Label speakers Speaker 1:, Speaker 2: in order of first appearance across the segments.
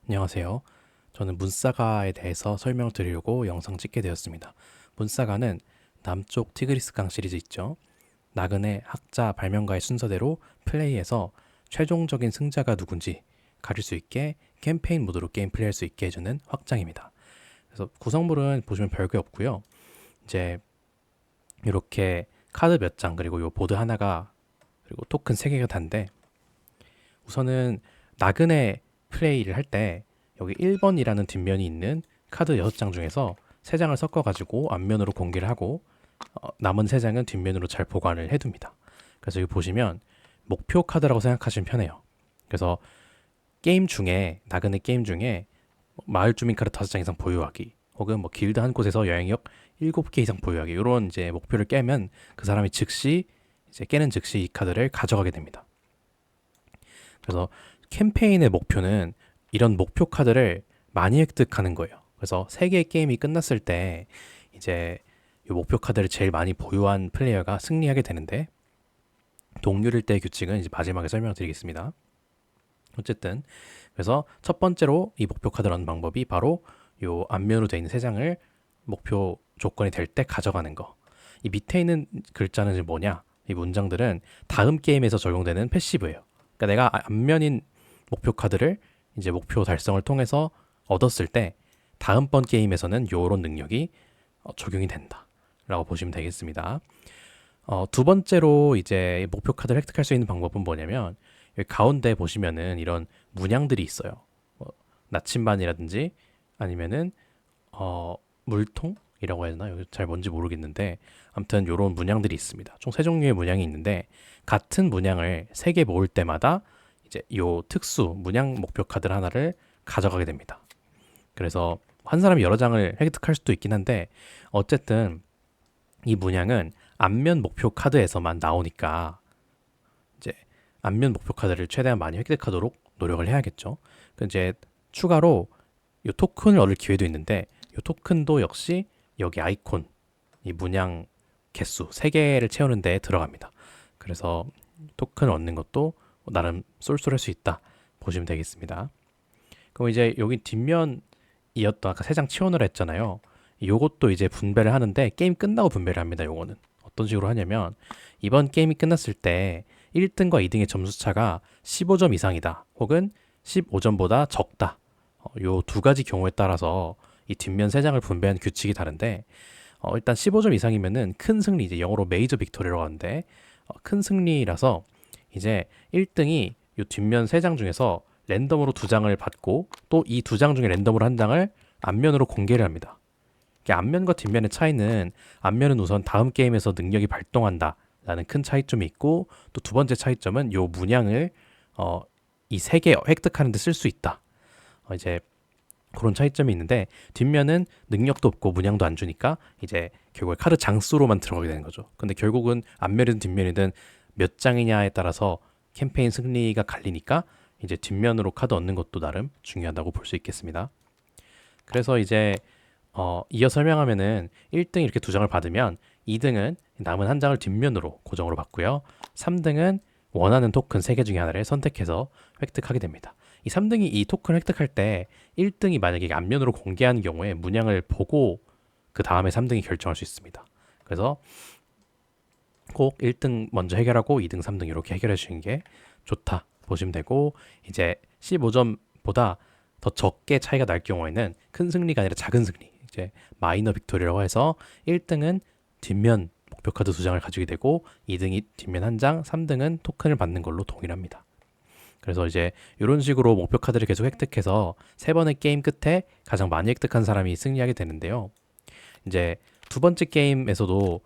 Speaker 1: 안녕하세요. 저는 문사가에 대해서 설명드리려고 영상 찍게 되었습니다. 문사가는 남쪽 티그리스강 시리즈 있죠. 나그네 학자 발명가의 순서대로 플레이에서 최종적인 승자가 누군지 가릴 수 있게 캠페인 모드로 게임 플레이할 수 있게 해주는 확장입니다. 그래서 구성물은 보시면 별게 없고요. 이제 이렇게 카드 몇 장 그리고 요 보드 하나가 그리고 토큰 3개가 단데 우선은 나그네 플레이를 할 때 여기 1번이라는 뒷면이 있는 카드 6장 중에서 3장을 섞어가지고 앞면으로 공개를 하고 남은 3장은 뒷면으로 잘 보관을 해둡니다. 그래서 여기 보시면 목표 카드라고 생각하시면 편해요. 그래서 게임 중에 나그네 게임 중에 마을 주민 카드 5장 이상 보유하기 혹은 뭐 길드 한 곳에서 여행력 7개 이상 보유하기 이런 이제 목표를 깨면 그 사람이 즉시 이제 깨는 즉시 이 카드를 가져가게 됩니다. 그래서 캠페인의 목표는 이런 목표 카드를 많이 획득하는 거예요. 그래서 3개의 게임이 끝났을 때 이제 이 목표 카드를 제일 많이 보유한 플레이어가 승리하게 되는데 동률일 때의 규칙은 이제 마지막에 설명드리겠습니다. 어쨌든 그래서 첫 번째로 이 목표 카드를 얻는 방법이 바로 요 앞면으로 되어 있는 3장을 목표 조건이 될 때 가져가는 거. 이 밑에 있는 글자는 이제 뭐냐? 이 문장들은 다음 게임에서 적용되는 패시브예요. 그러니까 내가 앞면인 목표 카드를 이제 목표 달성을 통해서 얻었을 때 다음번 게임에서는 요런 능력이 적용이 된다라고 보시면 되겠습니다. 두 번째로 이제 목표 카드를 획득할 수 있는 방법은 뭐냐면 여기 가운데 보시면은 이런 문양들이 있어요. 나침반이라든지 아니면은 물통이라고 해야 되나? 여기 잘 뭔지 모르겠는데 아무튼 이런 문양들이 있습니다. 총 3종류의 문양이 있는데 같은 문양을 3개 모을 때마다 이제 요 특수 문양 목표 카드 하나를 가져가게 됩니다. 그래서 한 사람이 여러 장을 획득할 수도 있긴 한데 어쨌든 이 문양은 앞면 목표 카드에서만 나오니까 이제 앞면 목표 카드를 최대한 많이 획득하도록 노력을 해야겠죠. 이제 추가로 이 토큰을 얻을 기회도 있는데 이 토큰도 역시 여기 아이콘 이 문양 개수 3개를 채우는 데 들어갑니다. 그래서 토큰을 얻는 것도 나름 쏠쏠할 수 있다 보시면 되겠습니다. 그럼 이제 여기 뒷면이었던 아까 3장 치워놓으라 했잖아요. 요것도 이제 분배를 하는데 게임 끝나고 분배를 합니다. 요거는 어떤 식으로 하냐면 이번 게임이 끝났을 때 1등과 2등의 점수 차가 15점 이상이다 혹은 15점보다 적다. 요 두 가지 경우에 따라서 이 뒷면 3장을 분배하는 규칙이 다른데 일단 15점 이상이면은 큰 승리, 이제 영어로 메이저 빅토리라고 하는데 큰 승리라서 이제 1등이 이 뒷면 3장 중에서 랜덤으로 2장을 받고 또 이 2장 중에 랜덤으로 1장을 앞면으로 공개를 합니다. 앞면과 뒷면의 차이는 앞면은 우선 다음 게임에서 능력이 발동한다 라는 큰 차이점이 있고 또 두 번째 차이점은 요 문양을 이 3개 획득하는 데 쓸 수 있다. 이제 그런 차이점이 있는데 뒷면은 능력도 없고 문양도 안 주니까 이제 결국에 카드 장수로만 들어가게 되는 거죠. 근데 결국은 앞면이든 뒷면이든 몇 장이냐에 따라서 캠페인 승리가 갈리니까 이제 뒷면으로 카드 얻는 것도 나름 중요하다고 볼 수 있겠습니다. 그래서 이제 이어 설명하면은 1등 이렇게 2장을 받으면 2등은 남은 1장을 뒷면으로 고정으로 받고요. 3등은 원하는 토큰 3개 중에 하나를 선택해서 획득하게 됩니다. 이 3등이 이 토큰을 획득할 때 1등이 만약에 앞면으로 공개하는 경우에 문양을 보고 그 다음에 3등이 결정할 수 있습니다. 그래서 꼭 1등 먼저 해결하고 2등, 3등 이렇게 해결해 주는 게 좋다 보시면 되고 이제 15점보다 더 적게 차이가 날 경우에는 큰 승리가 아니라 작은 승리, 이제 마이너 빅토리라고 해서 1등은 뒷면 목표 카드 2장을 가지게 되고 2등이 뒷면 1장, 3등은 토큰을 받는 걸로 동일합니다. 그래서 이제 이런 식으로 목표 카드를 계속 획득해서 3번의 게임 끝에 가장 많이 획득한 사람이 승리하게 되는데요. 이제 두 번째 게임에서도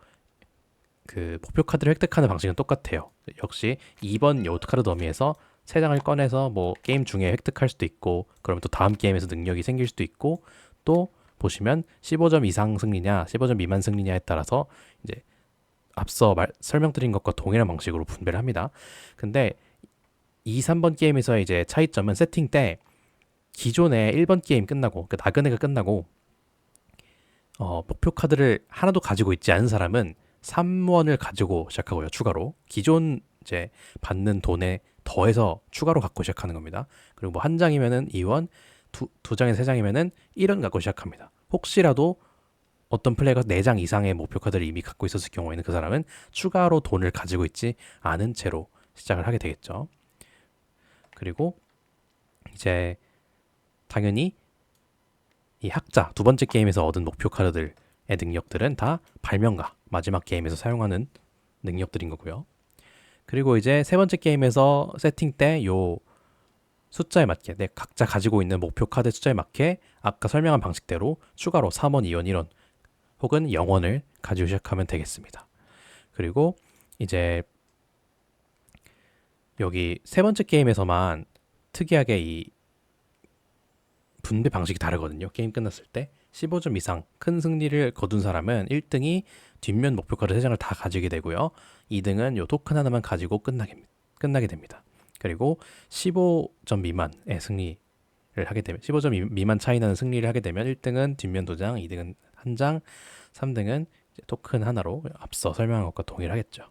Speaker 1: 그 목표 카드를 획득하는 방식은 똑같아요. 역시 2번 요트 카드 더미에서 3장을 꺼내서 뭐 게임 중에 획득할 수도 있고 그러면 또 다음 게임에서 능력이 생길 수도 있고 또 보시면 15점 이상 승리냐 15점 미만 승리냐에 따라서 이제 앞서 설명드린 것과 동일한 방식으로 분배를 합니다. 근데 2, 3번 게임에서의 이제 차이점은 세팅 때 기존의 1번 게임 끝나고 그 나그네가 끝나고 목표 카드를 하나도 가지고 있지 않은 사람은 3원을 가지고 시작하고요. 추가로 기존 이제 받는 돈에 더해서 추가로 갖고 시작하는 겁니다. 그리고 뭐 한 장이면은 2원, 두 장에서 세 장이면은 1은 갖고 시작합니다. 혹시라도 어떤 플레이어가 4장 이상의 목표 카드를 이미 갖고 있었을 경우에는 그 사람은 추가로 돈을 가지고 있지 않은 채로 시작을 하게 되겠죠. 그리고 이제 당연히 이 학자 두 번째 게임에서 얻은 목표 카드들의 능력들은 다 발명가 마지막 게임에서 사용하는 능력들인 거고요. 그리고 이제 세 번째 게임에서 세팅 때 요 숫자에 맞게 각자 가지고 있는 목표 카드 숫자에 맞게 아까 설명한 방식대로 추가로 3원, 2원, 1원 혹은 0원을 가지고 시작하면 되겠습니다. 그리고 이제 여기 세 번째 게임에서만 특이하게 이 분배 방식이 다르거든요. 게임 끝났을 때 15점 이상 큰 승리를 거둔 사람은 1등이 뒷면 목표 카드 3장을 다 가지게 되고요. 2등은 요 토큰 하나만 가지고 끝나게 됩니다. 그리고 15점 미만의 승리를 하게 되면 15점 미만 차이 나는 승리를 하게 되면 1등은 뒷면 2장, 2등은 1장, 3등은 토큰 하나로 앞서 설명한 것과 동일하겠죠.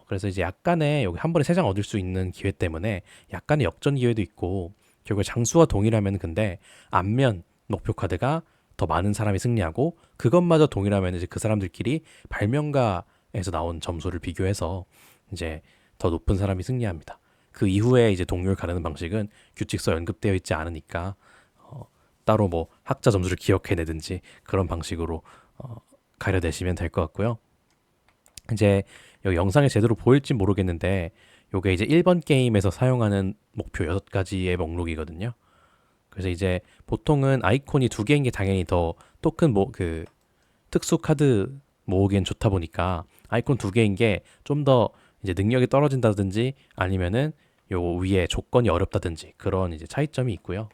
Speaker 1: 그래서 이제 약간의 여기 한 번에 3장 얻을 수 있는 기회 때문에 약간의 역전 기회도 있고 결국 장수와 동일하면 근데 앞면 목표 카드가 더 많은 사람이 승리하고 그것마저 동일하면 이제 그 사람들끼리 발명가에서 나온 점수를 비교해서 이제 더 높은 사람이 승리합니다. 그 이후에 이제 동률 가르는 방식은 규칙서 언급되어 있지 않으니까 따로 뭐 학자 점수를 기억해내든지 그런 방식으로 가려내시면 될 것 같고요. 이제 여기 영상에 제대로 보일지 모르겠는데 요게 이제 1번 게임에서 사용하는 목표 6가지의 목록이거든요. 그래서 이제 보통은 아이콘이 2개인 게 당연히 더 토큰 그 특수 카드 모으기엔 좋다 보니까 아이콘 2개인 게 좀 더 이제 능력이 떨어진다든지 아니면은 요 위에 조건이 어렵다든지 그런 이제 차이점이 있고요.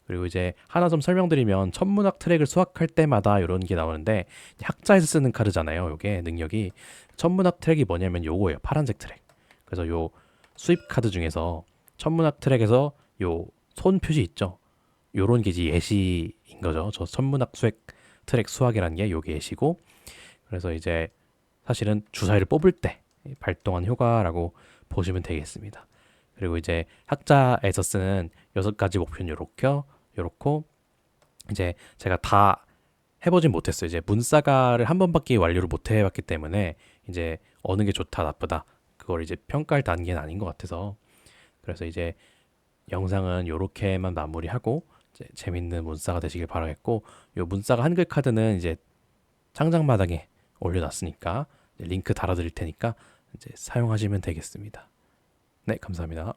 Speaker 1: 그리고 이제 하나 좀 설명드리면 천문학 트랙을 수확할 때마다 이런 게 나오는데 학자에서 쓰는 카드잖아요. 요게 능력이 천문학 트랙이 뭐냐면 요거예요. 파란색 트랙. 그래서 요 수입 카드 중에서 천문학 트랙에서 요 손 표시 있죠. 요런 게 이제 예시인 거죠. 저 천문학 수액 트랙 수확이라는 게 요게 예시고 그래서 이제 사실은 주사위를 뽑을 때 발동한 효과라고 보시면 되겠습니다. 그리고 이제 학자에서 쓰는 6가지 목표는 요렇고 이제 제가 다 해보진 못했어요. 이제 문사가를 한 번밖에 완료를 못 해봤기 때문에 이제 어느 게 좋다 나쁘다 그걸 이제 평가할 단계는 아닌 것 같아서 그래서 이제 영상은 요렇게만 마무리하고 이제 재밌는 문사가 되시길 바라겠고 요 문사가 한글 카드는 이제 창작마당에 올려놨으니까 링크 달아드릴 테니까 이제 사용하시면 되겠습니다. 네, 감사합니다.